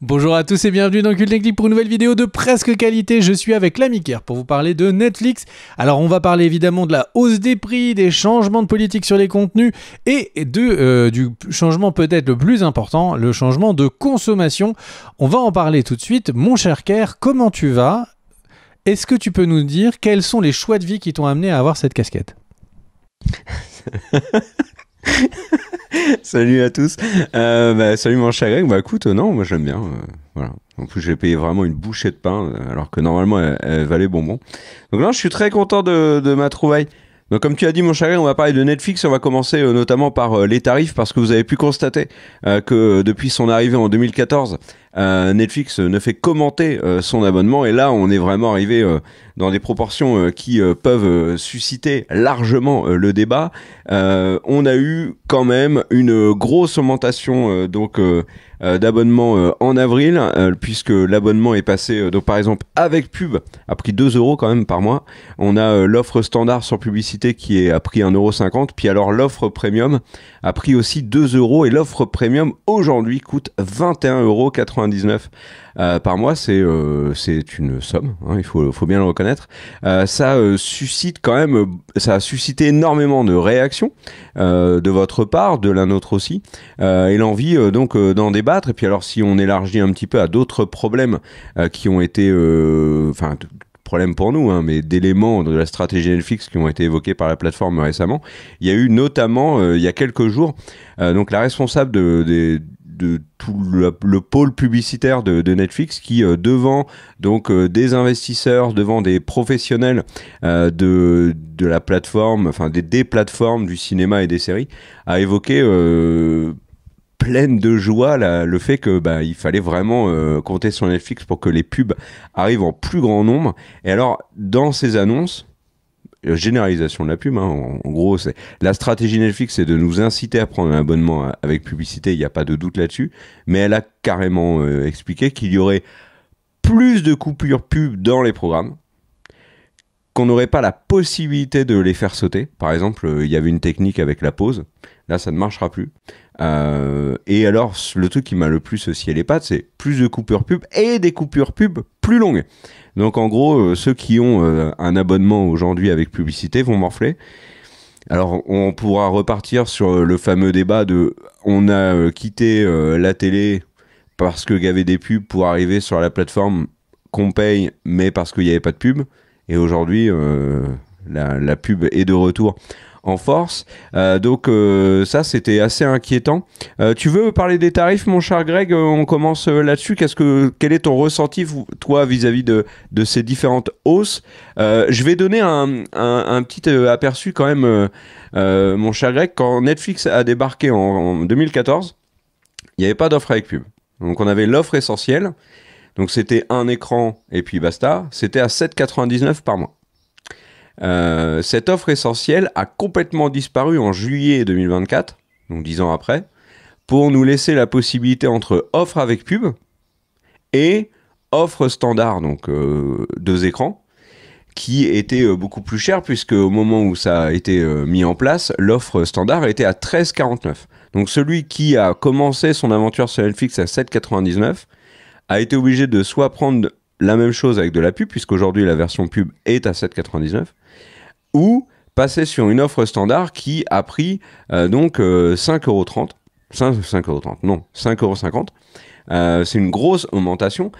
Bonjour à tous et bienvenue dans Cult Technique pour une nouvelle vidéo de presque qualité. Je suis avec l'ami Kerr pour vous parler de Netflix. Alors on va parler évidemment de la hausse des prix, des changements de politique sur les contenus et du changement peut-être le plus important, le changement de consommation. On va en parler tout de suite. Mon cher Kerr, comment tu vas ? Est-ce que tu peux nous dire quels sont les choix de vie qui t'ont amené à avoir cette casquette ? Salut à tous. Salut mon cher Greg. Écoute, non, moi j'aime bien. Voilà. En plus, j'ai payé vraiment une bouchée de pain, alors que normalement elle valait bonbon. Donc là, je suis très content de ma trouvaille. Donc comme tu as dit mon cher Greg, on va parler de Netflix. On va commencer notamment par les tarifs, parce que vous avez pu constater que depuis son arrivée en 2014, Netflix ne fait qu'augmenter son abonnement, et là on est vraiment arrivé dans des proportions qui peuvent susciter largement le débat. On a eu quand même une grosse augmentation d'abonnement en avril, puisque l'abonnement est passé, donc par exemple avec pub, a pris 2 € quand même par mois. On a l'offre standard sans publicité qui est à prix 1,50 €, puis alors l'offre premium a pris aussi 2 €, et l'offre premium aujourd'hui coûte 21,99 € par mois. C'est une somme, hein, il faut bien le reconnaître. Ça suscite quand même, ça a suscité énormément de réactions de votre part, de la nôtre aussi, et l'envie d'en débattre. Et puis alors, si on élargit un petit peu à d'autres problèmes qui ont été, problèmes pour nous, hein, mais d'éléments de la stratégie Netflix qui ont été évoqués par la plateforme récemment, il y a eu notamment, il y a quelques jours, donc la responsable de tout le pôle publicitaire de Netflix qui, devant des investisseurs, devant des professionnels de la plateforme, enfin des plateformes du cinéma et des séries, a évoqué pleine de joie le fait que il fallait vraiment compter sur Netflix pour que les pubs arrivent en plus grand nombre. Et alors, dans ces annonces, généralisation de la pub, hein, en gros, c'est la stratégie Netflix, c'est de nous inciter à prendre un abonnement avec publicité, il n'y a pas de doute là-dessus, mais elle a carrément expliqué qu'il y aurait plus de coupures pub dans les programmes, qu'on n'aurait pas la possibilité de les faire sauter. Par exemple, il y avait une technique avec la pause, là ça ne marchera plus. Et alors, le truc qui m'a le plus scié les pattes, c'est plus de coupures pub et des coupures pub plus longues. Donc en gros, ceux qui ont un abonnement aujourd'hui avec publicité vont morfler. Alors on pourra repartir sur le fameux débat de on a quitté la télé parce qu'il y avait des pubs pour arriver sur la plateforme qu'on paye, mais parce qu'il n'y avait pas de pub. Et aujourd'hui, la pub est de retour en force. Ça, c'était assez inquiétant. Tu veux parler des tarifs, mon cher Greg ? On commence là-dessus. Quel est ton ressenti, toi, vis-à-vis de ces différentes hausses ? Je vais donner un petit aperçu quand même, mon cher Greg. Quand Netflix a débarqué en 2014, il n'y avait pas d'offre avec pub. Donc, on avait l'offre essentielle. Donc, c'était un écran et puis basta. C'était à 7,99 € par mois. Cette offre essentielle a complètement disparu en juillet 2024, donc 10 ans après, pour nous laisser la possibilité entre offre avec pub et offre standard, donc 2 écrans, qui était beaucoup plus cher, puisque au moment où ça a été mis en place, l'offre standard était à 13,49 €. Donc celui qui a commencé son aventure sur Netflix à 7,99 € a été obligé de soit prendre la même chose avec de la pub, puisqu'aujourd'hui la version pub est à 7,99 €, ou passer sur une offre standard qui a pris 5,30 €. 5,50 €. C'est une grosse augmentation.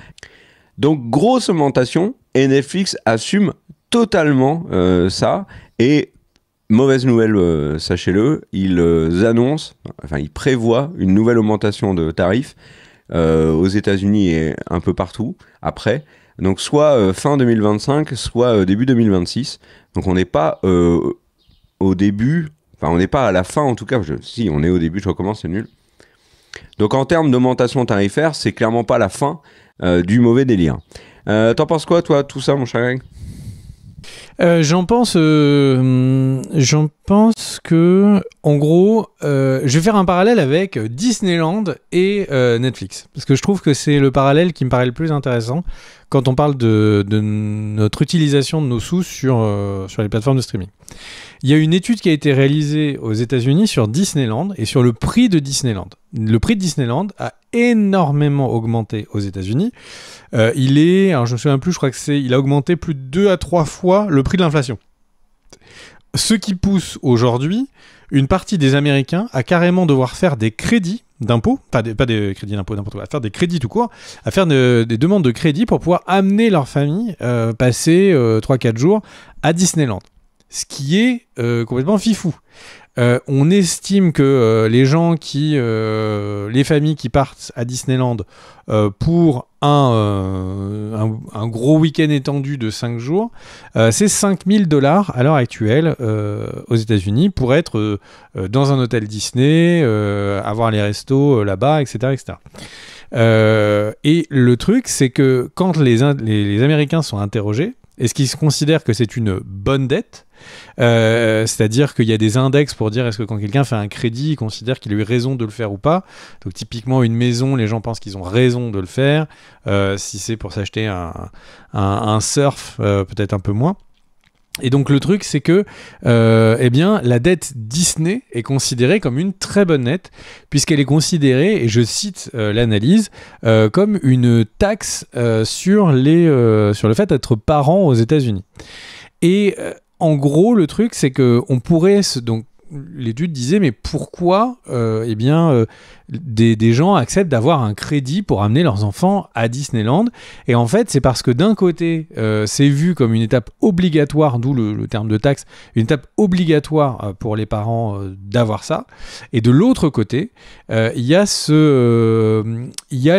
Donc grosse augmentation, et Netflix assume totalement ça. Et mauvaise nouvelle, sachez-le, ils prévoient une nouvelle augmentation de tarifs aux États-Unis et un peu partout après. Donc soit fin 2025, soit début 2026. Donc on n'est pas au début, enfin on n'est pas à la fin en tout cas. Si on est au début, je recommence, c'est nul. Donc en termes d'augmentation tarifaire, c'est clairement pas la fin du mauvais délire. T'en penses quoi, toi, tout ça, mon cher Greg ? J'en pense que, en gros, je vais faire un parallèle avec Disneyland et Netflix, parce que je trouve que c'est le parallèle qui me paraît le plus intéressant quand on parle de notre utilisation de nos sous sur les plateformes de streaming. Il y a une étude qui a été réalisée aux États-Unis sur Disneyland et sur le prix de Disneyland. le prix de Disneyland a énormément augmenté aux États-Unis. Alors je me souviens plus, je crois il a augmenté plus de 2 à 3 fois le prix de l'inflation. Ce qui pousse aujourd'hui une partie des Américains à carrément devoir faire des crédits d'impôts, pas des crédits d'impôts, n'importe quoi, à faire des crédits tout court, à faire des demandes de crédit pour pouvoir amener leur famille passer 3-4 jours à Disneyland. Ce qui est complètement fifou. On estime que les familles qui partent à Disneyland pour un gros week-end étendu de 5 jours, c'est $5 000 à l'heure actuelle aux États-Unis pour être dans un hôtel Disney, avoir les restos là-bas, etc. etc. Et le truc, c'est que quand les Américains sont interrogés, est-ce qu'ils considèrent que c'est une bonne dette ? C'est-à-dire qu'il y a des index pour dire est-ce que quand quelqu'un fait un crédit, il considère qu'il a eu raison de le faire ou pas. Donc typiquement une maison, les gens pensent qu'ils ont raison de le faire. Si c'est pour s'acheter un surf, peut-être un peu moins. Et donc le truc, c'est que la dette Disney est considérée comme une très bonne dette, puisqu'elle est considérée, et je cite l'analyse, comme une taxe sur le fait d'être parent aux États-Unis. Et en gros, le truc, c'est que on pourrait donc l'étude disait mais pourquoi des gens acceptent d'avoir un crédit pour amener leurs enfants à Disneyland, et en fait c'est parce que d'un côté c'est vu comme une étape obligatoire, d'où le terme de taxe, une étape obligatoire pour les parents d'avoir ça, et de l'autre côté il y a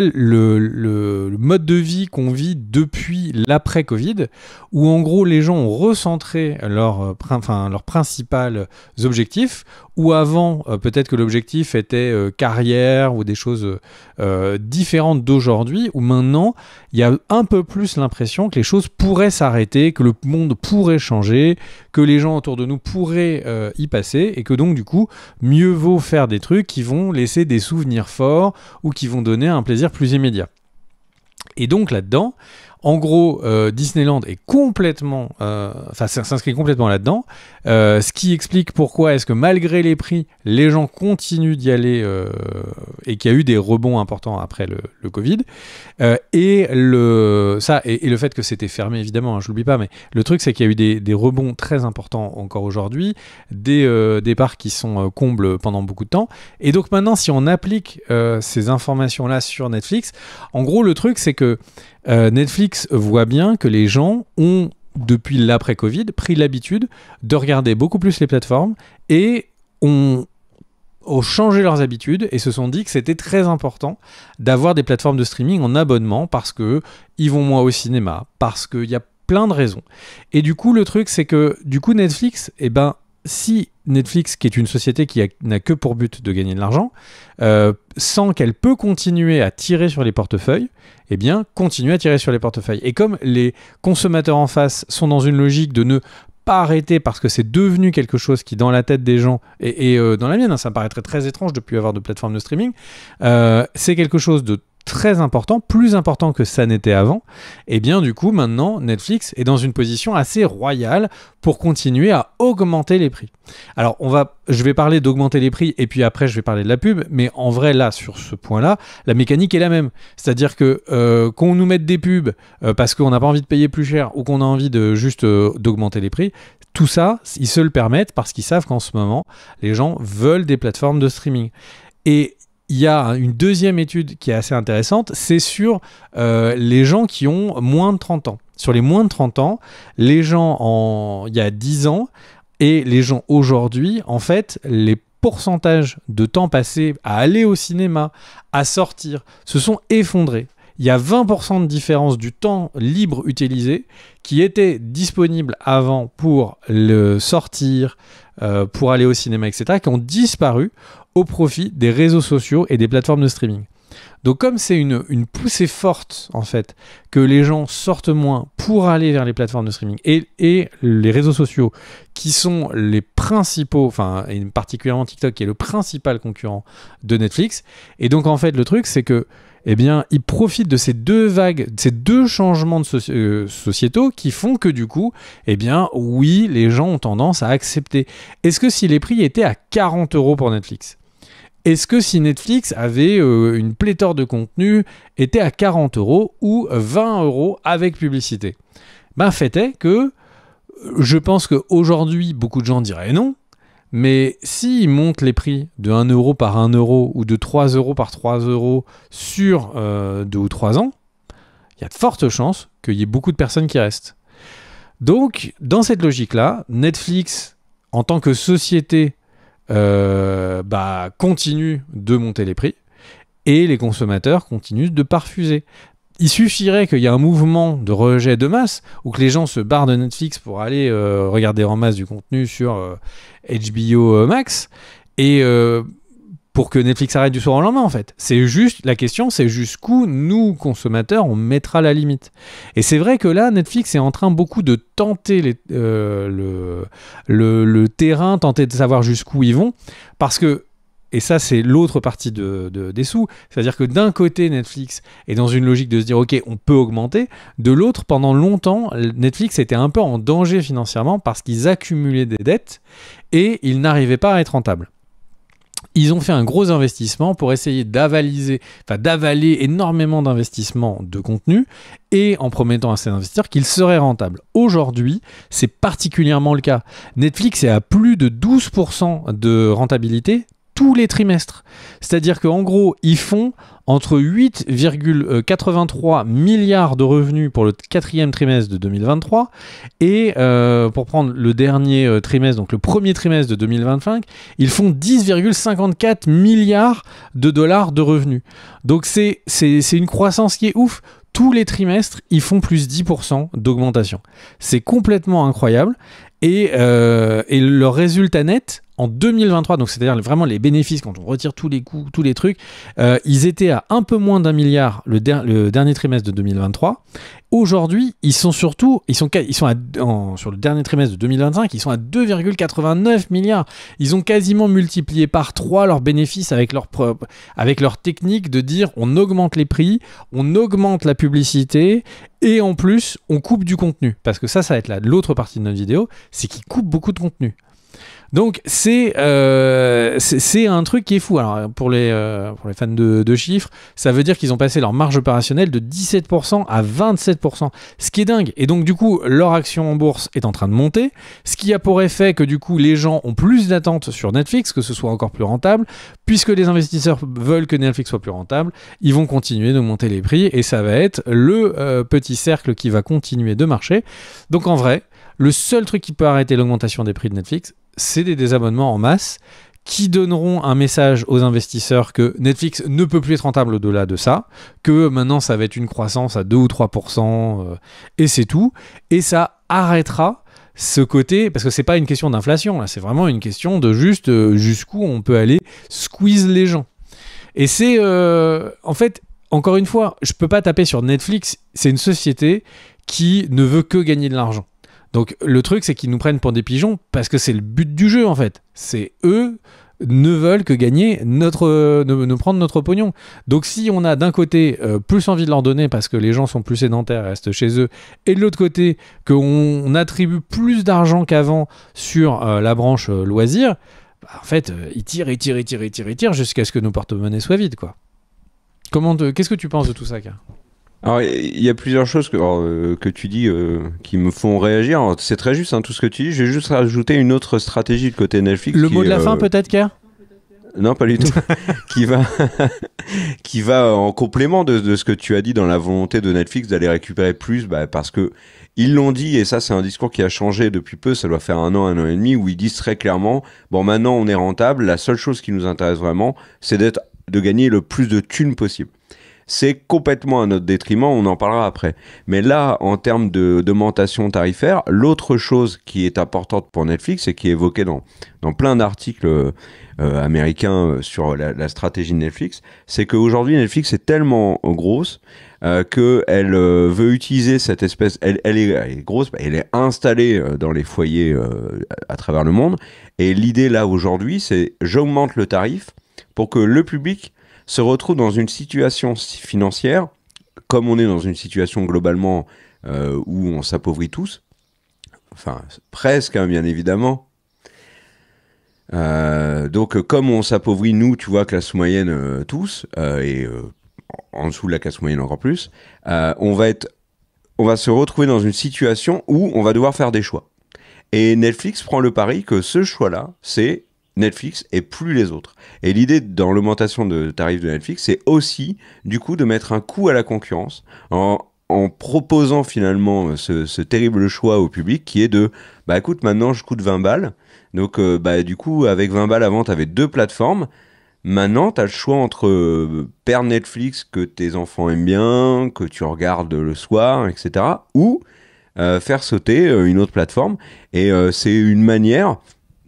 le mode de vie qu'on vit depuis l'après-Covid, où en gros les gens ont recentré leurs principaux objectifs, où avant peut-être que l'objectif était carrière ou des choses différentes d'aujourd'hui, où maintenant il y a un peu plus l'impression que les choses pourraient s'arrêter, que le monde pourrait changer, que les gens autour de nous pourraient y passer, et que donc du coup mieux vaut faire des trucs qui vont laisser des souvenirs forts ou qui vont donner un plaisir plus immédiat. Et donc là-dedans, en gros, Disneyland est s'inscrit complètement là-dedans, ce qui explique pourquoi est-ce que malgré les prix, les gens continuent d'y aller et qu'il y a eu des rebonds importants après le Covid. Et le fait que c'était fermé, évidemment, je l'oublie pas, mais le truc, c'est qu'il y a eu des rebonds très importants encore aujourd'hui, des parcs qui sont combles pendant beaucoup de temps. Et donc maintenant, si on applique ces informations-là sur Netflix, en gros, le truc, c'est que Netflix voit bien que les gens ont, depuis l'après-Covid, pris l'habitude de regarder beaucoup plus les plateformes et ont changé leurs habitudes et se sont dit que c'était très important d'avoir des plateformes de streaming en abonnement parce qu'ils vont moins au cinéma, parce qu'il y a plein de raisons. Et du coup, le truc, c'est que du coup, Netflix, si Netflix, qui est une société qui n'a que pour but de gagner de l'argent, sent qu'elle peut continuer à tirer sur les portefeuilles, continue à tirer sur les portefeuilles. Et comme les consommateurs en face sont dans une logique de ne pas arrêter parce que c'est devenu quelque chose qui, dans la tête des gens, et dans la mienne, ça me paraîtrait très étrange de ne plus avoir de plateforme de streaming, c'est quelque chose de très important, plus important que ça n'était avant, et bien du coup maintenant Netflix est dans une position assez royale pour continuer à augmenter les prix. Alors je vais parler d'augmenter les prix et puis après je vais parler de la pub, mais en vrai là sur ce point-là, la mécanique est la même, c'est-à-dire que qu'on nous mette des pubs parce qu'on n'a pas envie de payer plus cher ou qu'on a envie de juste d'augmenter les prix, tout ça ils se le permettent parce qu'ils savent qu'en ce moment les gens veulent des plateformes de streaming. Et il y a une deuxième étude qui est assez intéressante, c'est sur les gens qui ont moins de 30 ans. Sur les moins de 30 ans, les gens il y a 10 ans et les gens aujourd'hui, en fait, les pourcentages de temps passé à aller au cinéma, à sortir, se sont effondrés. Il y a 20% de différence du temps libre utilisé qui était disponible avant pour le sortir, pour aller au cinéma, etc., qui ont disparu au profit des réseaux sociaux et des plateformes de streaming. Donc comme c'est une poussée forte, en fait, que les gens sortent moins pour aller vers les plateformes de streaming et les réseaux sociaux qui sont les principaux, et particulièrement TikTok qui est le principal concurrent de Netflix, et donc en fait le truc c'est que ils profitent de ces deux vagues, de ces deux changements de sociétaux qui font que du coup, oui, les gens ont tendance à accepter. Est-ce que si les prix étaient à 40 € pour Netflix, Est-ce que si Netflix avait une pléthore de contenu, était à 40 € ou 20 € avec publicité? Ben, fait est que je pense qu'aujourd'hui, beaucoup de gens diraient non, mais s'ils montent les prix de 1 € par 1 € ou de 3 € par 3 € sur 2 ou 3 ans, il y a de fortes chances qu'il y ait beaucoup de personnes qui restent. Donc, dans cette logique-là, Netflix, en tant que société, continue de monter les prix et les consommateurs continuent de pas refuser. Il suffirait qu'il y ait un mouvement de rejet de masse ou que les gens se barrent de Netflix pour aller regarder en masse du contenu sur HBO Max et pour que Netflix arrête du soir au lendemain en fait. C'est juste, la question c'est jusqu'où nous consommateurs on mettra la limite. Et c'est vrai que là Netflix est en train beaucoup de tenter le terrain, tenter de savoir jusqu'où ils vont parce que et ça, c'est l'autre partie des sous. C'est-à-dire que d'un côté, Netflix est dans une logique de se dire « Ok, on peut augmenter ». De l'autre, pendant longtemps, Netflix était un peu en danger financièrement parce qu'ils accumulaient des dettes et ils n'arrivaient pas à être rentables. Ils ont fait un gros investissement pour essayer d'avaler énormément d'investissements de contenu et en promettant à ces investisseurs qu'ils seraient rentables. Aujourd'hui, c'est particulièrement le cas. Netflix est à plus de 12% de rentabilité tous les trimestres. C'est-à-dire qu'en gros, ils font entre 8,83 milliards de revenus pour le 4e trimestre de 2023 et pour prendre le dernier trimestre, donc le premier trimestre de 2025, ils font 10,54 milliards de dollars de revenus. Donc c'est une croissance qui est ouf. Tous les trimestres, ils font plus 10% d'augmentation. C'est complètement incroyable. Et leur résultat net en 2023, donc c'est-à-dire vraiment les bénéfices quand on retire tous les coûts, tous les trucs, ils étaient à un peu moins d'1 milliard le dernier trimestre de 2023. Aujourd'hui, sur le dernier trimestre de 2025, ils sont à 2,89 milliards. Ils ont quasiment multiplié par 3 leurs bénéfices avec leur technique de dire on augmente les prix, on augmente la publicité et en plus on coupe du contenu. Parce que ça va être l'autre partie de notre vidéo, c'est qu'ils coupent beaucoup de contenu. Donc c'est un truc qui est fou. Alors pour les fans de chiffres, ça veut dire qu'ils ont passé leur marge opérationnelle de 17% à 27%, ce qui est dingue. Et donc du coup, leur action en bourse est en train de monter, ce qui a pour effet que du coup, les gens ont plus d'attentes sur Netflix, que ce soit encore plus rentable, puisque les investisseurs veulent que Netflix soit plus rentable, ils vont continuer d'augmenter les prix et ça va être le petit cercle qui va continuer de marcher. Donc en vrai, le seul truc qui peut arrêter l'augmentation des prix de Netflix, c'est des désabonnements en masse qui donneront un message aux investisseurs que Netflix ne peut plus être rentable au-delà de ça, que maintenant ça va être une croissance à 2 ou 3%, et c'est tout. Et ça arrêtera ce côté, parce que c'est pas une question d'inflation, là, c'est vraiment une question de juste jusqu'où on peut aller squeeze les gens. Et c'est, en fait, encore une fois, je peux pas taper sur Netflix, c'est une société qui ne veut que gagner de l'argent. Donc le truc c'est qu'ils nous prennent pour des pigeons parce que c'est le but du jeu en fait. C'est eux ne veulent que gagner nous prendre notre pognon. Donc si on a d'un côté plus envie de leur donner parce que les gens sont plus sédentaires et restent chez eux, et de l'autre côté qu'on attribue plus d'argent qu'avant sur la branche loisirs, en fait ils tirent jusqu'à ce que nos porte-monnaies soient vides quoi. Qu'est-ce que tu penses de tout ça, Car ? Alors, il y a plusieurs choses que tu dis qui me font réagir. Alors, c'est très juste tout ce que tu dis. Je vais juste rajouter une autre stratégie de côté Netflix. Le mot de la fin peut-être, Car ? Non, pas du tout. qui va en complément de ce que tu as dit dans la volonté de Netflix d'aller récupérer plus, parce que ils l'ont dit, et ça c'est un discours qui a changé depuis peu, ça doit faire un an et demi, où ils disent très clairement, bon maintenant on est rentable, la seule chose qui nous intéresse vraiment, c'est de gagner le plus de thunes possible. C'est complètement à notre détriment, on en parlera après. Mais là, en termes d'augmentation tarifaire, l'autre chose qui est importante pour Netflix et qui est évoquée dans plein d'articles américains sur la stratégie de Netflix, c'est qu'aujourd'hui, Netflix est tellement grosse qu'elle veut utiliser cette espèce... Elle est grosse, elle est installée dans les foyers à travers le monde. Et l'idée là, aujourd'hui, c'est j'augmente le tarif pour que le public se retrouve dans une situation financière, comme on est dans une situation globalement où on s'appauvrit tous, enfin presque bien évidemment, Donc, comme on s'appauvrit, nous, tu vois, classe moyenne tous, et en dessous de la classe moyenne encore plus, on va se retrouver dans une situation où on va devoir faire des choix. Et Netflix prend le pari que ce choix-là, c'est Netflix et plus les autres. Et l'idée dans l'augmentation de tarifs de Netflix, c'est aussi, du coup, de mettre un coup à la concurrence en proposant finalement ce terrible choix au public qui est de, bah écoute, maintenant je coûte 20 balles. Donc, bah, du coup, avec 20 balles avant, tu avais 2 plateformes. Maintenant, tu as le choix entre perdre Netflix que tes enfants aiment bien, que tu regardes le soir, etc. Ou faire sauter une autre plateforme. Et c'est une manière,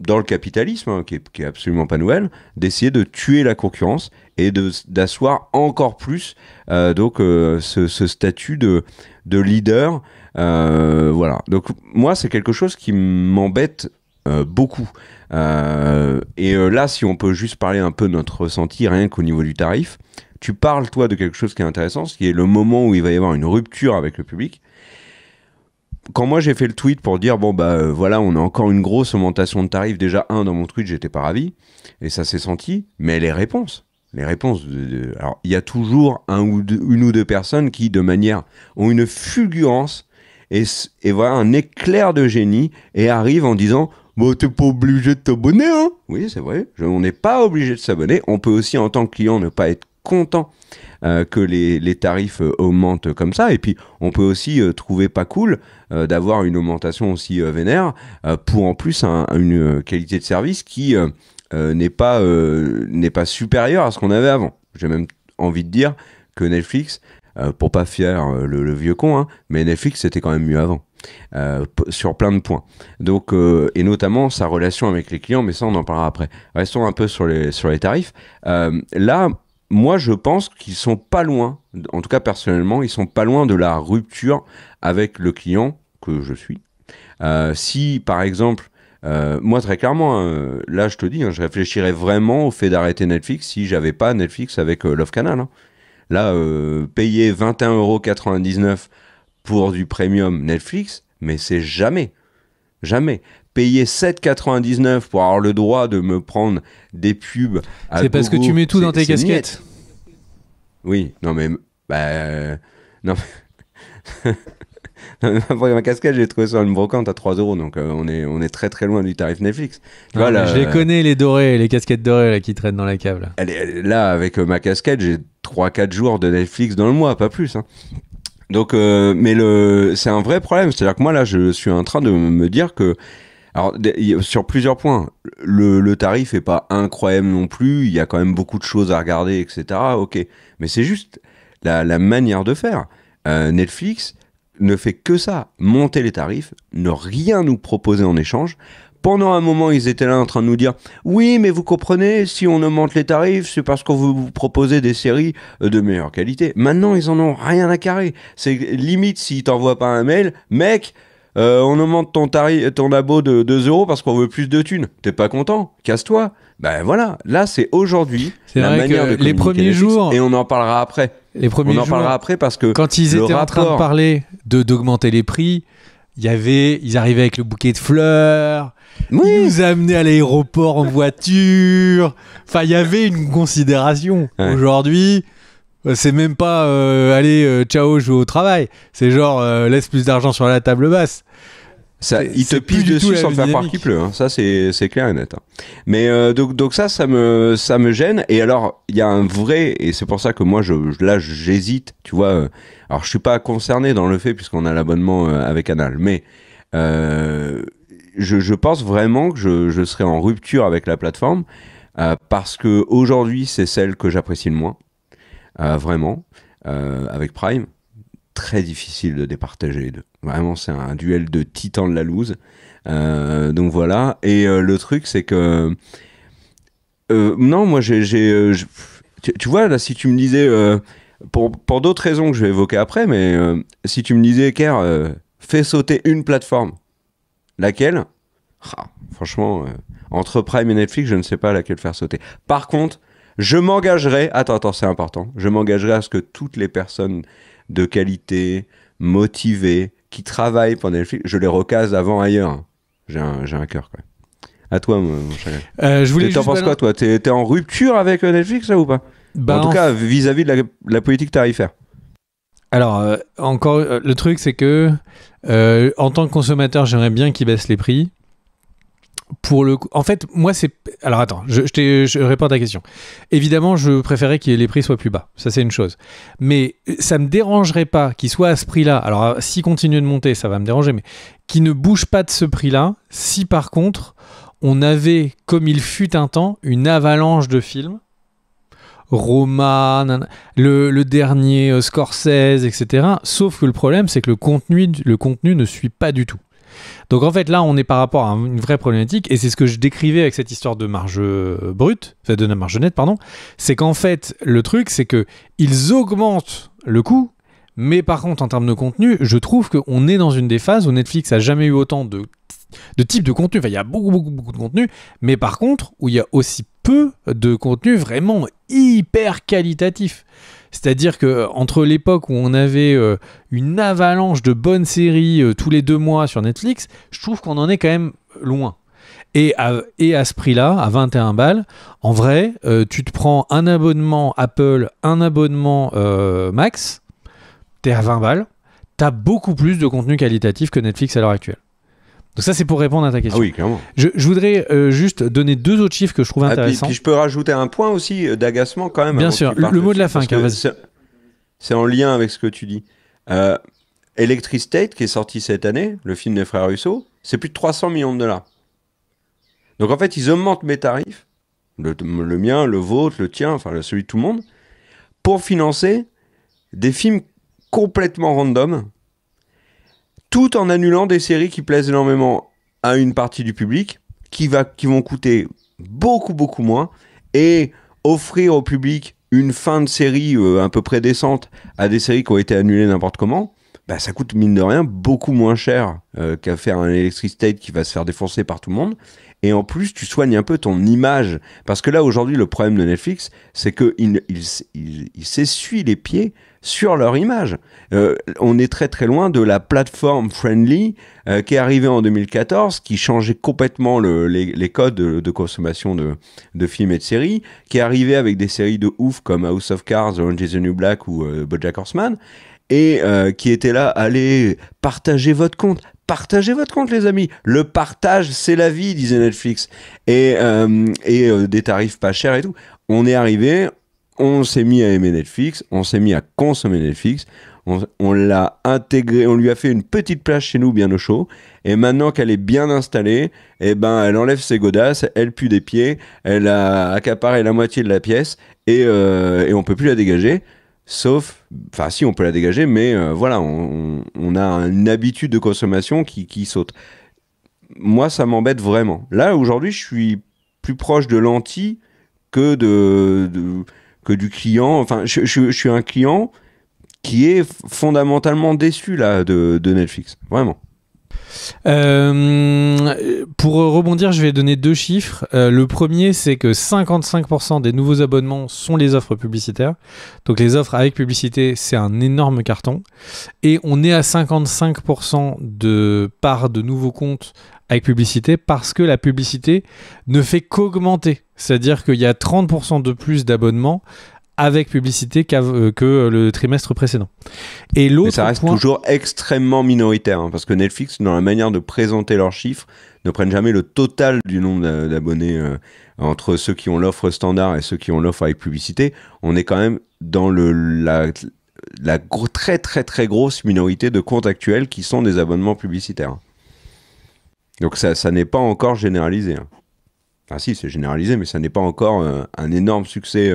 dans le capitalisme, hein, qui est absolument pas nouvelle, d'essayer de tuer la concurrence et d'asseoir encore plus ce statut de leader. Voilà. Donc moi, c'est quelque chose qui m'embête beaucoup. Là, si on peut juste parler un peu de notre ressenti, rien qu'au niveau du tarif, tu parles, toi, de quelque chose qui est intéressant, ce qui est le moment où il va y avoir une rupture avec le public. Quand moi j'ai fait le tweet pour dire voilà, on a encore une grosse augmentation de tarifs, déjà dans mon tweet j'étais pas ravi et ça s'est senti, mais les réponses alors il y a toujours une ou deux personnes qui de manière ont une fulgurance et voilà un éclair de génie et arrivent en disant t'es pas obligé de t'abonner, hein. Oui, c'est vrai, on n'est pas obligé de s'abonner. On peut aussi en tant que client ne pas être content que les tarifs augmentent comme ça, et puis on peut aussi trouver pas cool d'avoir une augmentation aussi vénère pour en plus une qualité de service qui n'est pas supérieure à ce qu'on avait avant. J'ai même envie de dire que Netflix, pour pas faire le vieux con, hein, mais Netflix c'était quand même mieux avant. Sur plein de points. Donc, et notamment sa relation avec les clients, mais ça on en parlera après. Restons un peu sur les tarifs. Là, moi je pense qu'ils sont pas loin, en tout cas personnellement, ils sont pas loin de la rupture avec le client que je suis. Si par exemple, moi très clairement, là je te dis, je réfléchirais vraiment au fait d'arrêter Netflix si j'avais pas Netflix avec Love Canal. Hein. Là, payer 21,99€ pour du premium Netflix, mais c'est jamais. Payer 7,99€ pour avoir le droit de me prendre des pubs à c'est parce que tu mets tout dans tes casquettes. Oui, non mais... non. Ma casquette, j'ai trouvé sur une brocante à 3€, donc on est très très loin du tarif Netflix. Je les connais, les dorés, les casquettes dorées là, qui traînent dans la cave. Là, avec ma casquette, j'ai 3-4 jours de Netflix dans le mois, pas plus. Hein. Donc, mais c'est un vrai problème. C'est-à-dire que moi, là, je suis en train de me dire que, alors, sur plusieurs points, le tarif est pas incroyable non plus. Il y a quand même beaucoup de choses à regarder, etc. Ok, mais c'est juste la manière de faire. Netflix ne fait que ça, monter les tarifs, ne rien nous proposer en échange. Pendant un moment, ils étaient là en train de nous dire « Oui, mais vous comprenez, si on augmente les tarifs, c'est parce qu'on veut vous proposer des séries de meilleure qualité. » Maintenant, ils en ont rien à carrer. C'est limite, s'ils t'envoient pas un mail, « Mec, on augmente ton abo de 2€ parce qu'on veut plus de thunes. T'es pas content? Casse-toi. » Ben voilà, là, c'est aujourd'hui la manière de communiquer les premiers Netflix, jours, et on en parlera après. Parlera après parce que quand ils étaient en train de parler d'augmenter les prix, ils arrivaient avec le bouquet de fleurs. Oui. Ils nous amenaient à l'aéroport en voiture. Enfin, il y avait une considération. Ouais. Aujourd'hui, c'est même pas allez, ciao, je vais au travail. C'est genre laisse plus d'argent sur la table basse. Ça, il te pisse dessus sans faire croire qu'il pleut. Hein. Ça, c'est clair et net. Hein. Mais donc ça me gêne. Et alors, il y a un vrai, et c'est pour ça que moi, là, j'hésite. Tu vois. Alors, je suis pas concerné dans le fait puisqu'on a l'abonnement avec Canal, mais je pense vraiment que je serai en rupture avec la plateforme parce que aujourd'hui, c'est celle que j'apprécie le moins, vraiment, avec Prime. Très difficile de départager les deux. Vraiment, c'est un duel de titans de la loose. Donc voilà. Et le truc, c'est que... non, moi, tu vois, là, si tu me disais... pour d'autres raisons que je vais évoquer après, mais si tu me disais, Kerr, fais sauter une plateforme, laquelle? Franchement, entre Prime et Netflix, je ne sais pas laquelle faire sauter. Par contre, je m'engagerai... Attends, c'est important. Je m'engagerai à ce que toutes les personnes de qualité, motivés, qui travaillent pour Netflix, je les recase avant ailleurs. J'ai un cœur, quoi. À toi, mon cher. Je voulais T'en penses quoi, toi? T'es en rupture avec Netflix, là, ou pas? En tout cas, vis-à-vis de la politique tarifaire. Alors, le truc, c'est que en tant que consommateur, j'aimerais bien qu'ils baissent les prix. En fait, moi, c'est... Alors, attends, je réponds à ta question. Évidemment, je préférais que les prix soient plus bas. Ça, c'est une chose. Mais ça me dérangerait pas qu'ils soient à ce prix-là. Alors, s'ils continuent de monter, ça va me déranger, mais qu'ils ne bougent pas de ce prix-là, si par contre, on avait, comme il fut un temps, une avalanche de films, Roma, le dernier Scorsese, etc. Sauf que le problème, c'est que le contenu ne suit pas du tout. Donc en fait, là, on est par rapport à une vraie problématique, et c'est ce que je décrivais avec cette histoire de marge brute, enfin de marge nette, pardon, c'est qu'en fait, le truc, c'est qu'ils augmentent le coût, mais par contre, en termes de contenu, je trouve qu'on est dans une des phases où Netflix a jamais eu autant de types de contenu. Enfin, il y a beaucoup de contenu, mais par contre, où il y a aussi peu de contenu vraiment hyper qualitatif. C'est-à-dire qu'entre l'époque où on avait une avalanche de bonnes séries tous les 2 mois sur Netflix, je trouve qu'on en est quand même loin. Et à ce prix-là, à 21 balles, en vrai, tu te prends un abonnement Apple, un abonnement Max, t'es à 20 balles, t'as beaucoup plus de contenu qualitatif que Netflix à l'heure actuelle. Donc ça, c'est pour répondre à ta question. Ah oui, clairement. Je voudrais juste donner 2 autres chiffres que je trouve intéressants. Puis je peux rajouter un point aussi d'agacement quand même. Bien sûr, le mot de la fin. C'est en lien avec ce que tu dis. Electric State, qui est sorti cette année, le film des frères Russo, c'est plus de 300 millions de dollars. Donc en fait, ils augmentent mes tarifs, le mien, le vôtre, le tien, enfin celui de tout le monde, pour financer des films complètement random, tout en annulant des séries qui plaisent énormément à une partie du public, qui vont coûter beaucoup moins, et offrir au public une fin de série à peu près décente à des séries qui ont été annulées n'importe comment, bah, ça coûte mine de rien beaucoup moins cher qu'à faire un Electric State qui va se faire défoncer par tout le monde. Et en plus, tu soignes un peu ton image. Parce que là, aujourd'hui, le problème de Netflix, c'est qu'ils s'essuient les pieds sur leur image. On est très loin de la plateforme friendly qui est arrivée en 2014, qui changeait complètement les codes de consommation de films et de séries, qui est arrivée avec des séries de ouf comme House of Cards, Orange is the New Black ou BoJack Horseman, et qui était là, allez, partagez votre compte. Partagez votre compte, les amis. Le partage, c'est la vie, disait Netflix. Et des tarifs pas chers et tout. On est arrivé, on s'est mis à aimer Netflix, on s'est mis à consommer Netflix, on l'a intégré, on lui a fait une petite place chez nous bien au chaud. Et maintenant qu'elle est bien installée, eh ben, elle enlève ses godasses, elle pue des pieds, elle a accaparé la moitié de la pièce et on peut plus la dégager. Sauf, enfin si on peut la dégager, mais voilà, on a une habitude de consommation qui saute. Moi, ça m'embête vraiment. Là, aujourd'hui, je suis plus proche de l'anti que du client. Enfin, je suis un client qui est fondamentalement déçu là de Netflix, vraiment. Pour rebondir, je vais donner 2 chiffres. Le premier, c'est que 55% des nouveaux abonnements sont les offres publicitaires. Donc les offres avec publicité, c'est un énorme carton. Et on est à 55% de part de nouveaux comptes avec publicité parce que la publicité ne fait qu'augmenter. C'est-à-dire qu'il y a 30% de plus d'abonnements avec publicité que le trimestre précédent. Et l'autre Mais ça reste toujours extrêmement minoritaire, hein, parce que Netflix, dans la manière de présenter leurs chiffres, ne prennent jamais le total du nombre d'abonnés entre ceux qui ont l'offre standard et ceux qui ont l'offre avec publicité. On est quand même dans la très grosse minorité de comptes actuels qui sont des abonnements publicitaires. Donc ça n'est pas encore généralisé. Hein. Enfin si, c'est généralisé, mais ça n'est pas encore un énorme succès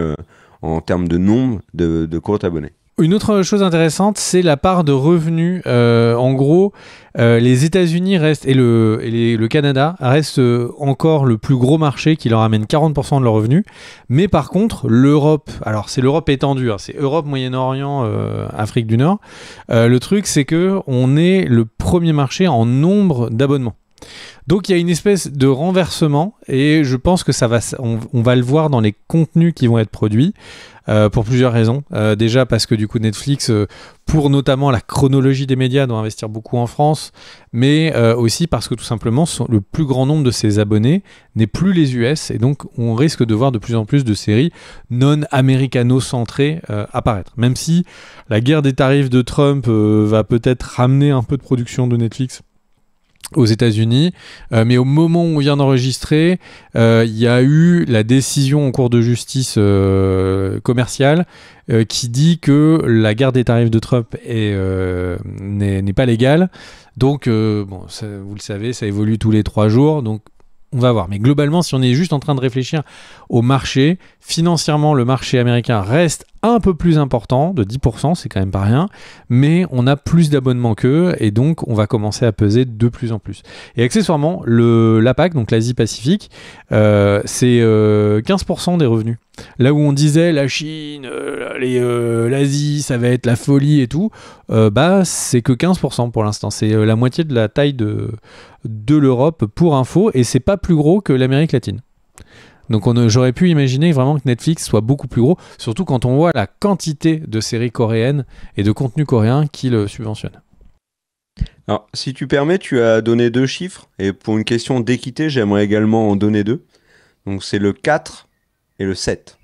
en termes de nombre de comptes abonnés. Une autre chose intéressante, c'est la part de revenus. En gros, les États-Unis restent et le Canada restent encore le plus gros marché qui leur amène 40% de leurs revenus. Mais par contre, l'Europe, alors c'est l'Europe étendue, hein, c'est Europe, Moyen-Orient, Afrique du Nord. Le truc, c'est que on est le premier marché en nombre d'abonnements. Donc il y a une espèce de renversement et je pense que on va le voir dans les contenus qui vont être produits pour plusieurs raisons. Déjà parce que du coup Netflix, pour notamment la chronologie des médias, doit investir beaucoup en France, mais aussi parce que tout simplement le plus grand nombre de ses abonnés n'est plus les US et donc on risque de voir de plus en plus de séries non américano-centrées apparaître. Même si la guerre des tarifs de Trump va peut-être ramener un peu de production de Netflix aux États-Unis, mais au moment où on vient d'enregistrer, il y a eu la décision en cours de justice commerciale qui dit que la guerre des tarifs de Trump n'est pas légale. Donc, bon, vous le savez, ça évolue tous les 3 jours, donc on va voir. Mais globalement, si on est juste en train de réfléchir au marché, financièrement, le marché américain reste un peu plus important, de 10%, c'est quand même pas rien, mais on a plus d'abonnements qu'eux, et donc on va commencer à peser de plus en plus. Et accessoirement, l'APAC, donc l'Asie-Pacifique, c'est 15% des revenus. Là où on disait la Chine, l'Asie, ça va être la folie et tout, c'est que 15% pour l'instant. C'est la moitié de la taille de l'Europe pour info, et c'est pas plus gros que l'Amérique latine. Donc j'aurais pu imaginer vraiment que Netflix soit beaucoup plus gros, surtout quand on voit la quantité de séries coréennes et de contenus coréens qui le subventionnent. Alors, si tu permets, tu as donné 2 chiffres, et pour une question d'équité, j'aimerais également en donner 2. Donc c'est le 4 et le 7.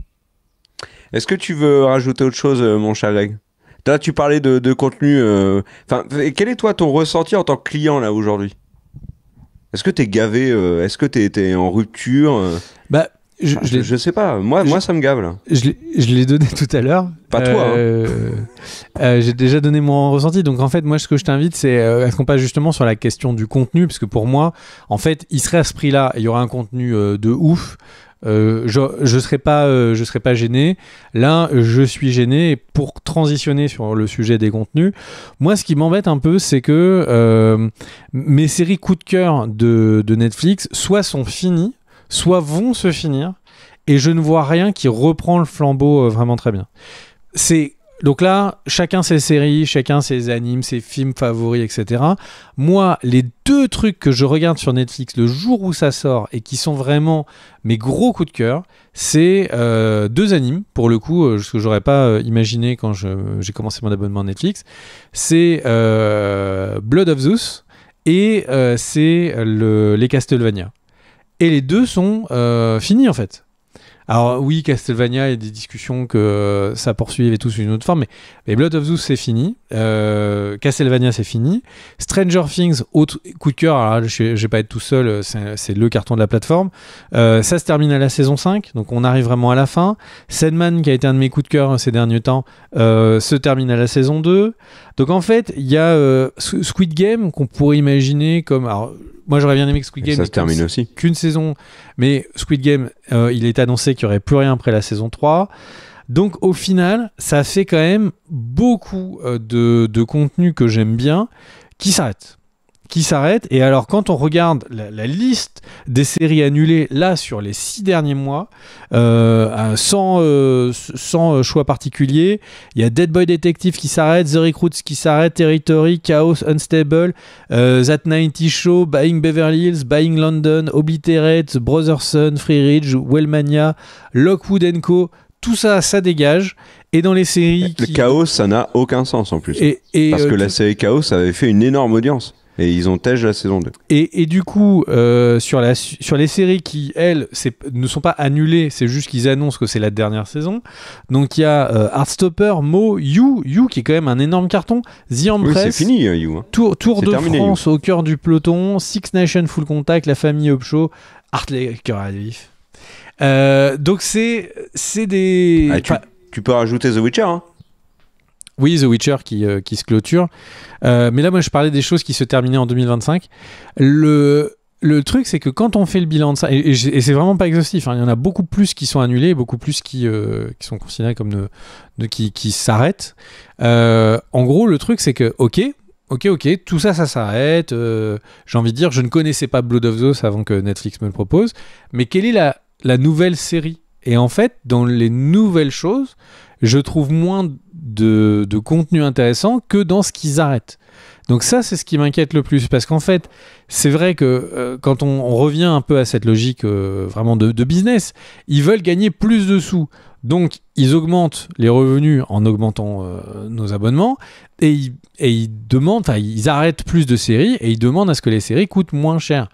Est-ce que tu veux rajouter autre chose, mon cher Greg ? Là, tu parlais de contenu... quel est toi ton ressenti en tant que client là aujourd'hui ? Est-ce que t'es gavé ? Est-ce que t'es en rupture ? Je sais pas. Moi, ça me gave là. Je l'ai donné tout à l'heure. Pas toi. J'ai déjà donné mon ressenti. Donc en fait, moi, ce que je t'invite, c'est à ce qu'on passe justement sur la question du contenu, parce que pour moi, en fait, il serait à ce prix-là, il y aura un contenu de ouf. Je serais pas gêné. Là, je suis gêné. Et pour transitionner sur le sujet des contenus, moi, ce qui m'embête un peu, c'est que mes séries coup de cœur de Netflix soit sont finies, soit vont se finir, et je ne vois rien qui reprend le flambeau vraiment très bien. Donc là, chacun ses séries, chacun ses animes, ses films favoris, etc. Moi, les 2 trucs que je regarde sur Netflix le jour où ça sort et qui sont vraiment mes gros coups de cœur, c'est 2 animes, pour le coup, ce que j'aurais pas imaginé quand j'ai commencé mon abonnement à Netflix. C'est Blood of Zeus et c'est les Castlevania. Et les 2 sont finis en fait. Alors oui, Castlevania, il y a des discussions que ça poursuive et tout sous une autre forme, mais Blood of Zeus c'est fini, Castlevania c'est fini, Stranger Things, autre coup de cœur, alors là, je vais pas être tout seul, c'est le carton de la plateforme, ça se termine à la saison 5, donc on arrive vraiment à la fin. Sandman, qui a été un de mes coups de cœur ces derniers temps, se termine à la saison 2, donc en fait il y a Squid Game qu'on pourrait imaginer comme... Alors, moi j'aurais bien aimé que Squid Game ça se termine aussi qu'une saison, mais Squid Game il est annoncé qu'il n'y aurait plus rien après la saison 3, donc au final ça fait quand même beaucoup de contenu que j'aime bien qui s'arrête. Et alors quand on regarde la liste des séries annulées là sur les 6 derniers mois, sans choix particulier, il y a Dead Boy Detective qui s'arrête, The Recruits qui s'arrête, Territory, Chaos, Unstable, That 90 Show, Buying Beverly Hills, Buying London, Obliterate, Brotherson, Free Ridge, Wellmania, Lockwood & Co. Tout ça dégage. Et dans les séries le Chaos, ça n'a aucun sens en plus. Parce que la série Chaos avait fait une énorme audience. Et ils ont tège la saison 2. Et du coup, sur les séries qui, elles, ne sont pas annulées, c'est juste qu'ils annoncent que c'est la dernière saison. Donc il y a Heartstopper, Mo, You qui est quand même un énorme carton, The Empress, oui, c'est fini, You. Hein. Tour de terminé, France You. Au cœur du peloton, Six Nations Full Contact, La Famille Upshaw, Hartley Cœur à vif. Donc c'est des... Tu peux rajouter The Witcher, hein. Oui, The Witcher qui se clôture. Mais là, moi, je parlais des choses qui se terminaient en 2025. Le truc, c'est que quand on fait le bilan de ça, et c'est vraiment pas exhaustif, hein, il y en a beaucoup plus qui sont annulés, beaucoup plus qui sont considérés comme qui s'arrêtent. En gros, le truc, c'est que, ok, tout ça s'arrête. J'ai envie de dire, je ne connaissais pas Blood of Zeus avant que Netflix me le propose. Mais quelle est la nouvelle série ? Et en fait, dans les nouvelles choses, je trouve moins de contenu intéressant que dans ce qu'ils arrêtent. Donc ça, c'est ce qui m'inquiète le plus, parce qu'en fait, c'est vrai que quand on revient un peu à cette logique vraiment de business, ils veulent gagner plus de sous. Donc, ils augmentent les revenus en augmentant nos abonnements, et ils demandent, enfin, ils arrêtent plus de séries, et ils demandent à ce que les séries coûtent moins cher.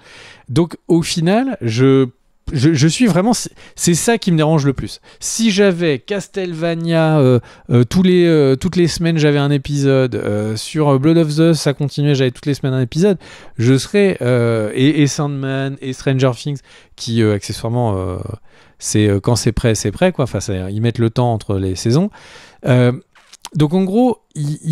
Donc, au final, je suis vraiment... C'est ça qui me dérange le plus. Si j'avais Castlevania, toutes les semaines j'avais un épisode, sur Blood of Zeus ça continuait, j'avais toutes les semaines un épisode, je serais... et Sandman, et Stranger Things, qui accessoirement... c'est quand c'est prêt, quoi. Enfin, ils mettent le temps entre les saisons. Donc en gros,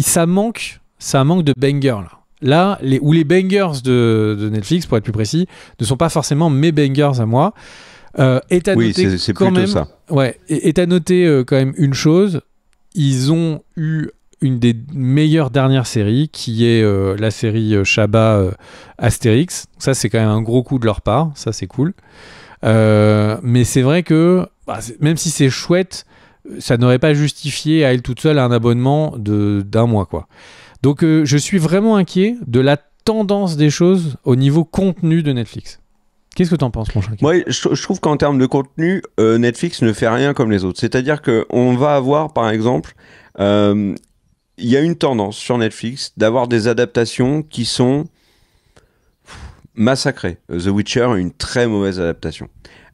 ça manque de bangers là. Là, les bangers de Netflix, pour être plus précis, ne sont pas forcément mes bangers à moi. Et oui, c'est quand plutôt même, ça. Ouais, et t'as noté quand même une chose, ils ont eu une des meilleures dernières séries, qui est la série Shabba Astérix. Ça, c'est quand même un gros coup de leur part, ça c'est cool. Mais c'est vrai que, même si c'est chouette, ça n'aurait pas justifié à elle toute seule un abonnement d'un mois, quoi. Donc je suis vraiment inquiet de la tendance des choses au niveau contenu de Netflix. Qu'est-ce que t'en penses, mon chat ? Moi, je trouve qu'en termes de contenu, Netflix ne fait rien comme les autres. C'est-à-dire qu'on va avoir, par exemple, il y a une tendance sur Netflix d'avoir des adaptations qui sont massacrées. The Witcher, une très mauvaise adaptation.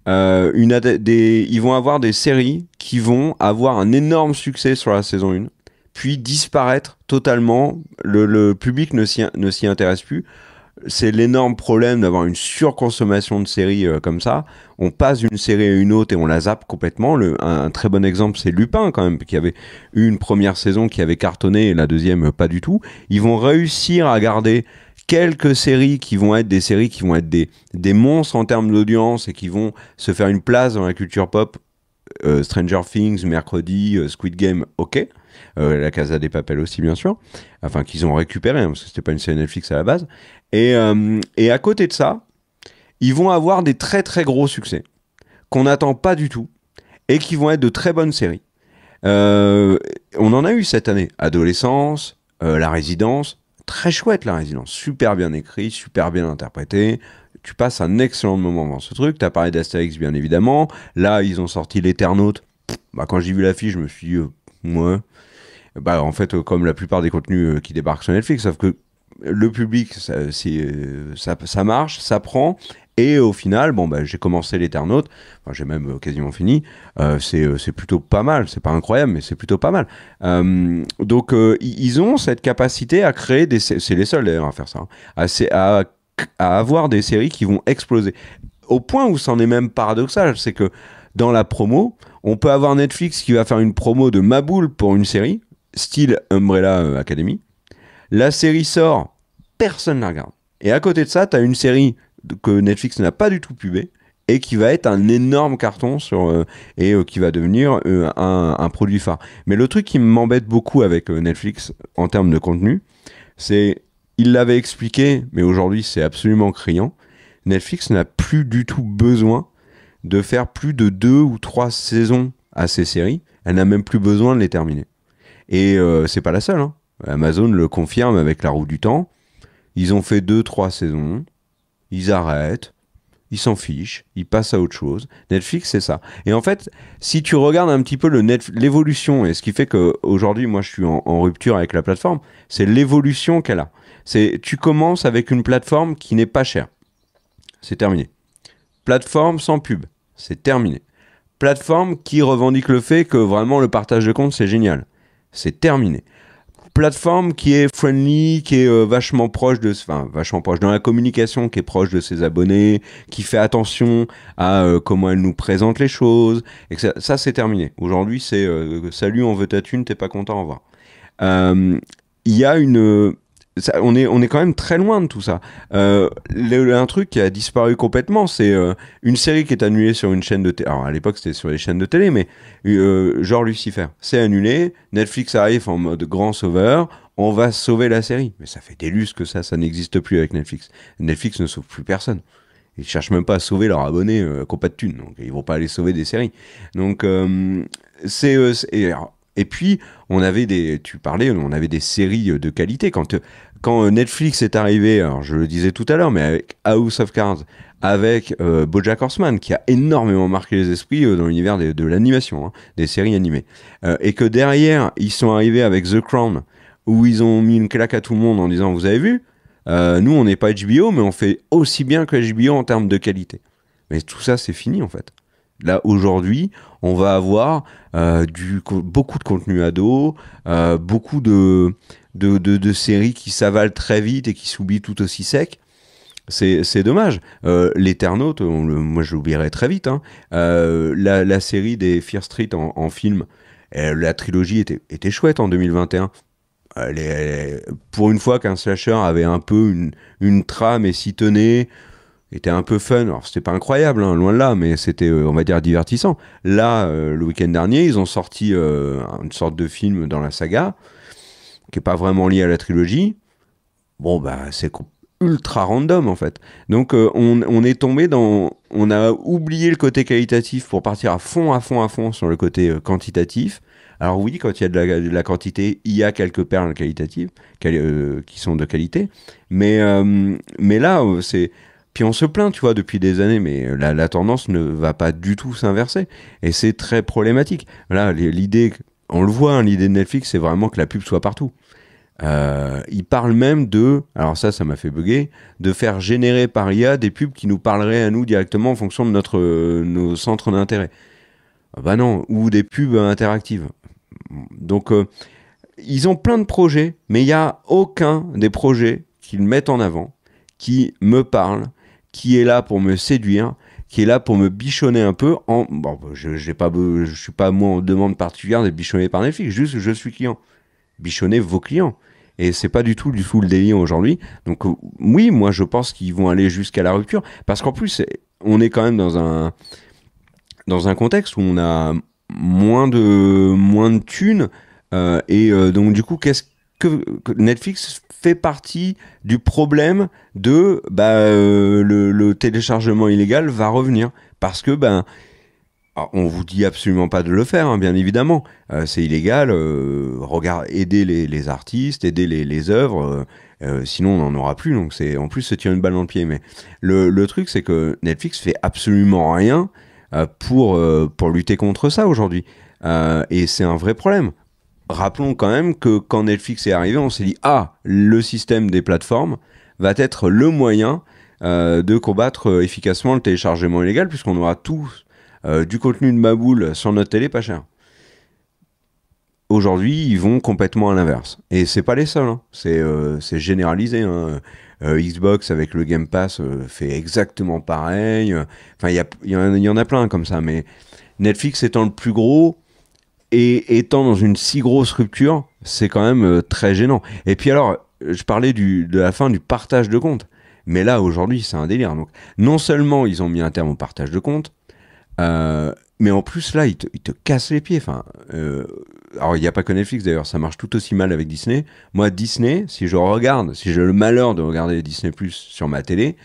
Ils vont avoir des séries qui vont avoir un énorme succès sur la saison 1, puis disparaître totalement. Le public ne s'y intéresse plus. C'est l'énorme problème d'avoir une surconsommation de séries comme ça. On passe d'une série à une autre et on la zappe complètement. Un très bon exemple, c'est Lupin, quand même, qui avait eu une première saison qui avait cartonné et la deuxième pas du tout. Ils vont réussir à garder quelques séries qui vont être des monstres en termes d'audience et qui vont se faire une place dans la culture pop. Stranger Things, Mercredi, Squid Game, ok. La Casa des Papel aussi, bien sûr. Enfin, qu'ils ont récupéré, hein, parce que c'était pas une série Netflix à la base. Et à côté de ça, ils vont avoir des très très gros succès qu'on n'attend pas du tout et qui vont être de très bonnes séries. On en a eu cette année. Adolescence, La Résidence, très chouette La Résidence, super bien écrit, super bien interprété. Tu passes un excellent moment dans ce truc. T'as parlé d'Astérix, bien évidemment. Là, ils ont sorti l'Éternaute. Quand j'ai vu l'affiche, je me suis dit, ouais. En fait, comme la plupart des contenus qui débarquent sur Netflix, sauf que le public, ça marche, ça prend. Et au final, j'ai commencé l'Éternaute. Enfin, j'ai même quasiment fini. C'est plutôt pas mal. C'est pas incroyable, mais c'est plutôt pas mal. Donc, ils ont cette capacité à créer c'est les seuls d'ailleurs à faire ça. À avoir des séries qui vont exploser. Au point où c'en est même paradoxal, c'est que dans la promo, on peut avoir Netflix qui va faire une promo de Maboule pour une série, style Umbrella Academy. La série sort, personne ne la regarde. Et à côté de ça, tu as une série que Netflix n'a pas du tout pubée et qui va être un énorme carton qui va devenir un produit phare. Mais le truc qui m'embête beaucoup avec Netflix en termes de contenu, c'est, il l'avait expliqué, mais aujourd'hui c'est absolument criant, Netflix n'a plus du tout besoin de faire plus de 2 ou 3 saisons à ces séries. Elle n'a même plus besoin de les terminer. Et c'est pas la seule, hein. Amazon le confirme avec La Roue du Temps. Ils ont fait 2-3 saisons, ils arrêtent, ils s'en fichent, ils passent à autre chose. Netflix, c'est ça. Et en fait, si tu regardes un petit peu l'évolution, et ce qui fait qu'aujourd'hui, moi, je suis en rupture avec la plateforme, c'est l'évolution qu'elle a. Tu commences avec une plateforme qui n'est pas chère. C'est terminé. Plateforme sans pub. C'est terminé. Plateforme qui revendique le fait que vraiment le partage de compte, c'est génial. C'est terminé. Plateforme qui est friendly, qui est vachement proche dans la communication, qui est proche de ses abonnés, qui fait attention à comment elle nous présente les choses. Et que ça c'est terminé. Aujourd'hui, c'est salut, on veut ta thune, t'es pas content, au revoir. Il y a on est quand même très loin de tout ça. Un truc qui a disparu complètement, c'est une série qui est annulée sur une chaîne de télé. Alors à l'époque c'était sur les chaînes de télé, mais genre Lucifer, c'est annulé. Netflix arrive en mode grand sauveur. On va sauver la série. Mais ça fait des lustres que ça n'existe plus avec Netflix. Netflix ne sauve plus personne. Ils cherchent même pas à sauver leurs abonnés qui n'ont pas de thunes. Donc ils vont pas aller sauver des séries. Donc Et puis, on avait on avait des séries de qualité. Quand Netflix est arrivé, alors je le disais tout à l'heure, mais avec House of Cards, avec BoJack Horseman, qui a énormément marqué les esprits dans l'univers de l'animation, hein, des séries animées. Et que derrière, ils sont arrivés avec The Crown, où ils ont mis une claque à tout le monde en disant, vous avez vu, nous, on n'est pas HBO, mais on fait aussi bien que HBO en termes de qualité. Mais tout ça, c'est fini, en fait. Là, aujourd'hui, on va avoir beaucoup de contenu ado, beaucoup de séries qui s'avalent très vite et qui s'oublient tout aussi sec. C'est dommage. L'Eternaute, moi je l'oublierai très vite. Hein. La série des Fear Street en film, la trilogie était chouette en 2021. Pour une fois qu'un slasher avait un peu une trame et s'y tenait, était un peu fun. Alors c'était pas incroyable, hein, loin de là, mais c'était, on va dire, divertissant. Là, le week-end dernier, ils ont sorti une sorte de film dans la saga, qui est pas vraiment lié à la trilogie. Bon, bah, c'est ultra random, en fait. Donc, on est tombé on a oublié le côté qualitatif pour partir à fond sur le côté quantitatif. Alors oui, quand il y a de la quantité, il y a quelques perles qualitatives qui sont de qualité. Mais là, c'est... Puis on se plaint, tu vois, depuis des années, mais la tendance ne va pas du tout s'inverser. Et c'est très problématique. Là, l'idée, on le voit, hein, l'idée de Netflix, c'est vraiment que la pub soit partout. Ils parlent même alors ça m'a fait bugger, de faire générer par IA des pubs qui nous parleraient à nous directement en fonction de nos centres d'intérêt. Bah non, ou des pubs interactives. Donc, ils ont plein de projets, mais il n'y a aucun des projets qu'ils mettent en avant qui me parle, qui est là pour me séduire, qui est là pour me bichonner un peu. Bon, je suis pas moi en demande particulière d'être bichonné par Netflix, juste je suis client. Bichonnez vos clients. Et c'est pas du tout le délire aujourd'hui. Donc oui, moi je pense qu'ils vont aller jusqu'à la rupture, parce qu'en plus on est quand même dans un contexte où on a moins de thunes, donc du coup qu'est-ce que Netflix fait partie du problème de le téléchargement illégal va revenir, parce que alors, on vous dit absolument pas de le faire, hein, bien évidemment. C'est illégal. Aider les artistes, aider les œuvres. Sinon, on n'en aura plus. Donc, en plus se tirer une balle dans le pied. Mais le truc, c'est que Netflix fait absolument rien pour lutter contre ça aujourd'hui. Et c'est un vrai problème. Rappelons quand même que quand Netflix est arrivé, on s'est dit le système des plateformes va être le moyen de combattre efficacement le téléchargement illégal, puisqu'on aura tous du contenu de ma boule sur notre télé pas cher. Aujourd'hui, ils vont complètement à l'inverse. Et c'est pas les seuls, hein. C'est généralisé, hein. Xbox avec le Game Pass fait exactement pareil. Enfin, il y en a plein comme ça. Mais Netflix étant le plus gros et étant dans une si grosse rupture, c'est quand même très gênant. Et puis alors, je parlais de la fin du partage de comptes. Mais là, aujourd'hui, c'est un délire. Donc, non seulement ils ont mis un terme au partage de comptes, mais en plus là ils te cassent les pieds. Enfin, alors il n'y a pas que Netflix d'ailleurs, ça marche tout aussi mal avec Disney. Moi, Disney, si j'ai le malheur de regarder Disney Plus sur ma télé,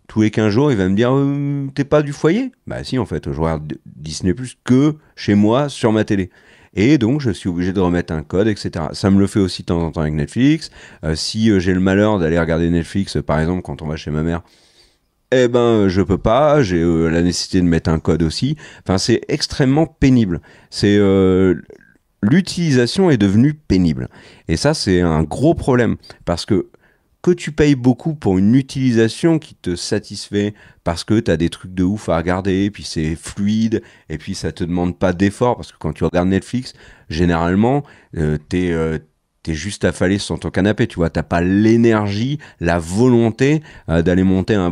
tous les 15 jours il va me dire t'es pas du foyer. Bah si, en fait je regarde Disney Plus que chez moi sur ma télé. Et donc, je suis obligé de remettre un code, etc. Ça me le fait aussi de temps en temps avec Netflix. Si j'ai le malheur d'aller regarder Netflix, par exemple, quand on va chez ma mère, je peux pas, j'ai la nécessité de mettre un code aussi. Enfin, c'est extrêmement pénible. L'utilisation est devenue pénible. Et ça, c'est un gros problème. Parce que tu payes beaucoup pour une utilisation qui te satisfait, parce que tu as des trucs de ouf à regarder, et puis c'est fluide, et puis ça te demande pas d'effort, parce que quand tu regardes Netflix, généralement, t'es juste affalé sur ton canapé, tu vois, t'as pas l'énergie, la volonté d'aller monter un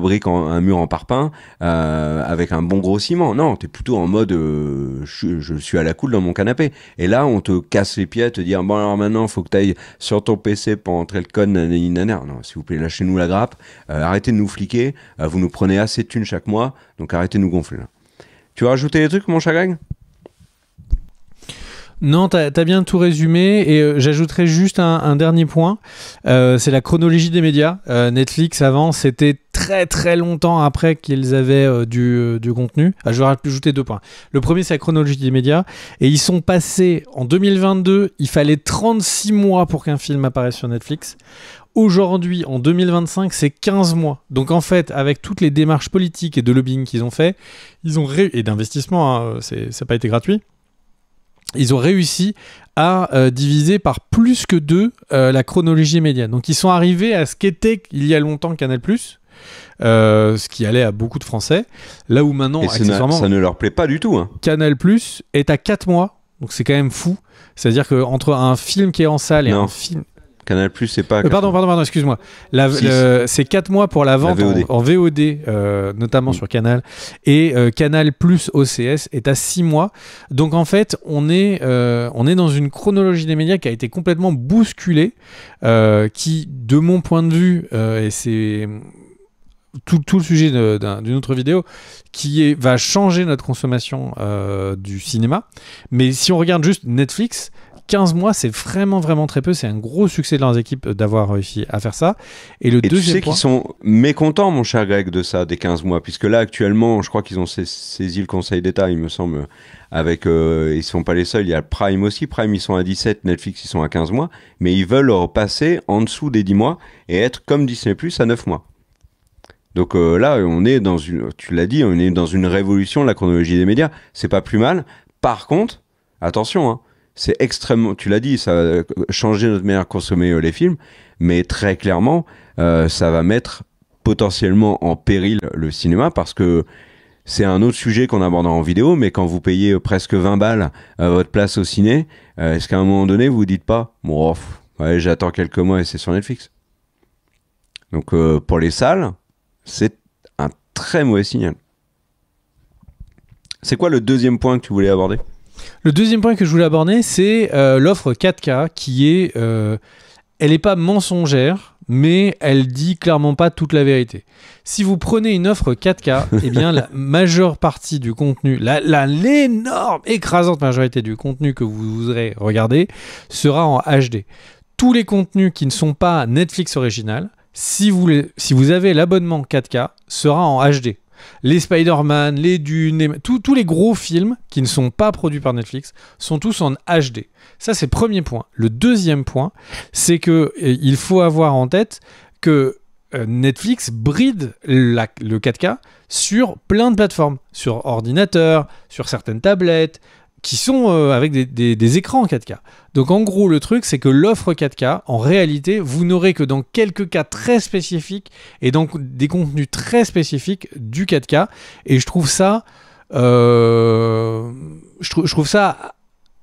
mur en parpaing avec un bon gros ciment. Non, t'es plutôt en mode je suis à la cool dans mon canapé. Et là, on te casse les pieds à te dire bon alors maintenant, faut que t'ailles sur ton PC pour entrer le code. Nanana. Non, s'il vous plaît, lâchez-nous la grappe, arrêtez de nous fliquer, vous nous prenez assez de thunes chaque mois, donc arrêtez de nous gonfler. Là. Tu veux rajouter des trucs, mon chagrin ? Non, t'as bien tout résumé et j'ajouterais juste un dernier point, c'est la chronologie des médias. Netflix avant, c'était très très longtemps après qu'ils avaient du contenu. Je vais rajouter 2 points. Le premier, c'est la chronologie des médias et ils sont passés en 2022, il fallait 36 mois pour qu'un film apparaisse sur Netflix. Aujourd'hui, en 2025, c'est 15 mois. Donc en fait, avec toutes les démarches politiques et de lobbying qu'ils ont fait, et d'investissement, hein, ça n'a pas été gratuit, ils ont réussi à diviser par plus que 2 la chronologie média. Donc ils sont arrivés à ce qu'était il y a longtemps Canal+, ce qui allait à beaucoup de Français. Là où maintenant, accessoirement, ça ne leur plaît pas du tout. Hein. Canal+ est à 4 mois. Donc c'est quand même fou. C'est-à-dire qu'entre un film qui est en salle et un film... Canal+, c'est pas... Pardon, excuse-moi. C'est 4 mois pour la vente en VOD, notamment sur Canal. Et Canal plus OCS est à 6 mois. Donc en fait, on est dans une chronologie des médias qui a été complètement bousculée, qui, de mon point de vue, et c'est... Tout le sujet d'une autre vidéo va changer notre consommation du cinéma. Mais si on regarde juste Netflix, 15 mois, c'est vraiment, vraiment très peu. C'est un gros succès de leurs équipes d'avoir réussi à faire ça. Et le deuxième tu sais point... qu'ils sont mécontents, mon cher Greg, de ça, des 15 mois. Puisque là, actuellement, je crois qu'ils ont saisi le Conseil d'État, il me semble, avec... ils ne sont pas les seuls. Il y a Prime aussi. Prime, ils sont à 17. Netflix, ils sont à 15 mois. Mais ils veulent repasser en dessous des 10 mois et être comme Disney+, à 9 mois. Donc là, on est dans tu l'as dit, on est dans une révolution de la chronologie des médias. C'est pas plus mal. Par contre, attention, hein, c'est extrêmement, tu l'as dit, ça va changer notre manière de consommer les films, mais très clairement, ça va mettre potentiellement en péril le cinéma parce que c'est un autre sujet qu'on abordera en vidéo, mais quand vous payez presque 20 balles votre place au ciné, est-ce qu'à un moment donné, vous vous dites pas, bon, ouais, j'attends quelques mois et c'est sur Netflix. Donc pour les salles, c'est un très mauvais signal. C'est quoi le deuxième point que tu voulais aborder ? Le deuxième point que je voulais aborder, c'est l'offre 4K qui est... elle n'est pas mensongère, mais elle dit clairement pas toute la vérité. Si vous prenez une offre 4K, eh bien la majeure partie du contenu, l'énorme, écrasante majorité du contenu que vous voudrez regarder sera en HD. Tous les contenus qui ne sont pas Netflix original, si vous avez l'abonnement 4K, sera en HD. Les Spider-Man, les Dune, tous les gros films qui ne sont pas produits par Netflix sont tous en HD. Ça, c'est le premier point. Le deuxième point, c'est qu'il faut avoir en tête que Netflix bride le 4K sur plein de plateformes, sur ordinateur, sur certaines tablettes, qui sont avec des écrans en 4K. Donc en gros, le truc, c'est que l'offre 4K, en réalité, vous n'aurez que dans quelques cas très spécifiques et dans des contenus très spécifiques du 4K. Et je trouve ça... je trouve ça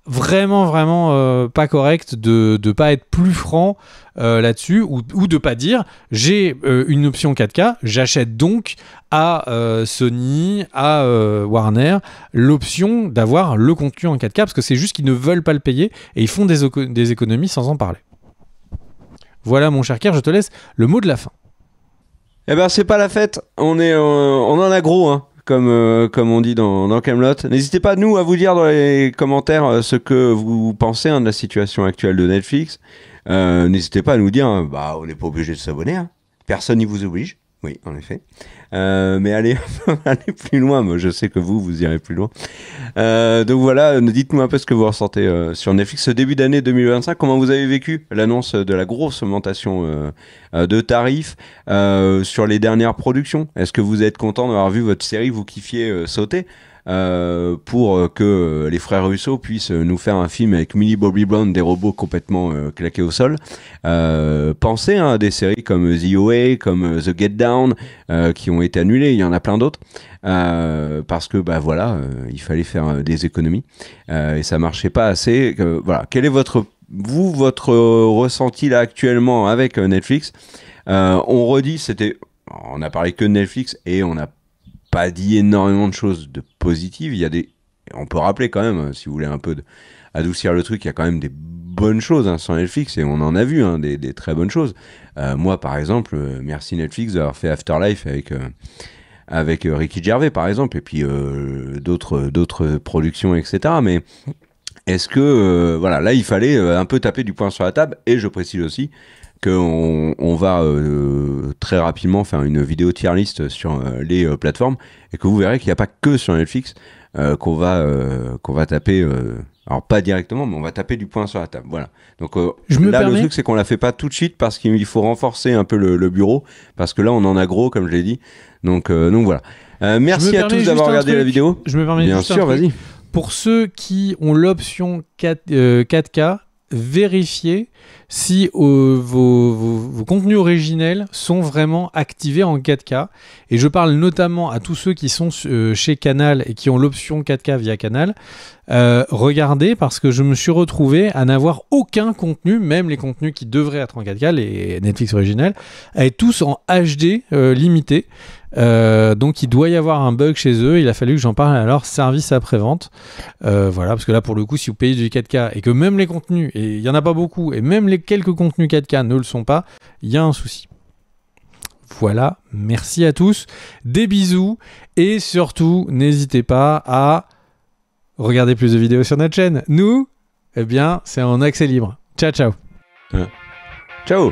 vraiment pas correct de pas être plus franc là-dessus ou de pas dire j'ai une option 4K, j'achète donc à Sony, à Warner l'option d'avoir le contenu en 4K parce que c'est juste qu'ils ne veulent pas le payer et ils font des économies sans en parler. Voilà mon cher Kerr, je te laisse le mot de la fin. Eh ben c'est pas la fête, on en a gros hein. Comme on dit dans Camelot. N'hésitez pas, nous, à vous dire dans les commentaires ce que vous pensez de la situation actuelle de Netflix. N'hésitez pas à nous dire, on n'est pas obligé de s'abonner. Hein. Personne n'y vous oblige. Oui, en effet. Mais allez plus loin. Moi, je sais que vous irez plus loin. Donc voilà, dites-nous un peu ce que vous ressentez sur Netflix ce début d'année 2025. Comment vous avez vécu l'annonce de la grosse augmentation de tarifs sur les dernières productions? Est-ce que vous êtes content d'avoir vu votre série vous kiffiez sauter pour que les frères Russo puissent nous faire un film avec Millie Bobby Brown, des robots complètement claqués au sol. Pensez à des séries comme The OA, comme The Get Down, qui ont été annulées. Il y en a plein d'autres parce que il fallait faire des économies et ça marchait pas assez. Voilà. Quel est votre ressenti là actuellement avec Netflix? On redit, on a parlé que de Netflix et on n'a pas dit énormément de choses de positives. On peut rappeler quand même, si vous voulez un peu adoucir le truc, il y a quand même des bonnes choses sur Netflix et on en a vu des très bonnes choses. Moi, par exemple, merci Netflix d'avoir fait Afterlife avec Ricky Gervais, par exemple, et puis d'autres productions, etc. Mais est-ce que, voilà, là, il fallait un peu taper du poing sur la table, et je précise aussi qu'on va très rapidement faire une vidéo tier list sur les plateformes, et que vous verrez qu'il n'y a pas que sur Netflix qu'on va taper, alors pas directement, mais on va taper du poing sur la table. Voilà. Donc là, le truc, c'est qu'on la fait pas tout de suite parce qu'il faut renforcer un peu le bureau, parce que là, on en a gros, comme je l'ai dit. Donc voilà. Merci à tous d'avoir regardé la vidéo. Je me permets Bien juste sûr, un truc. vas-y. Pour ceux qui ont l'option 4K, vérifiez si vos contenus originels sont vraiment activés en 4K. Et je parle notamment à tous ceux qui sont chez Canal et qui ont l'option 4K via Canal. Regardez, parce que je me suis retrouvé à n'avoir aucun contenu, même les contenus qui devraient être en 4K, les Netflix originels, à être tous en HD limité. Donc il doit y avoir un bug chez eux. Il a fallu que j'en parle à leur service après-vente. Voilà, parce que là pour le coup, si vous payez du 4K et que même les contenus, et il n'y en a pas beaucoup, et même les quelques contenus 4K ne le sont pas, il y a un souci. Voilà, merci à tous, des bisous, et surtout n'hésitez pas à regarder plus de vidéos sur notre chaîne. Nous, eh bien, c'est en accès libre. Ciao, ciao. Ciao.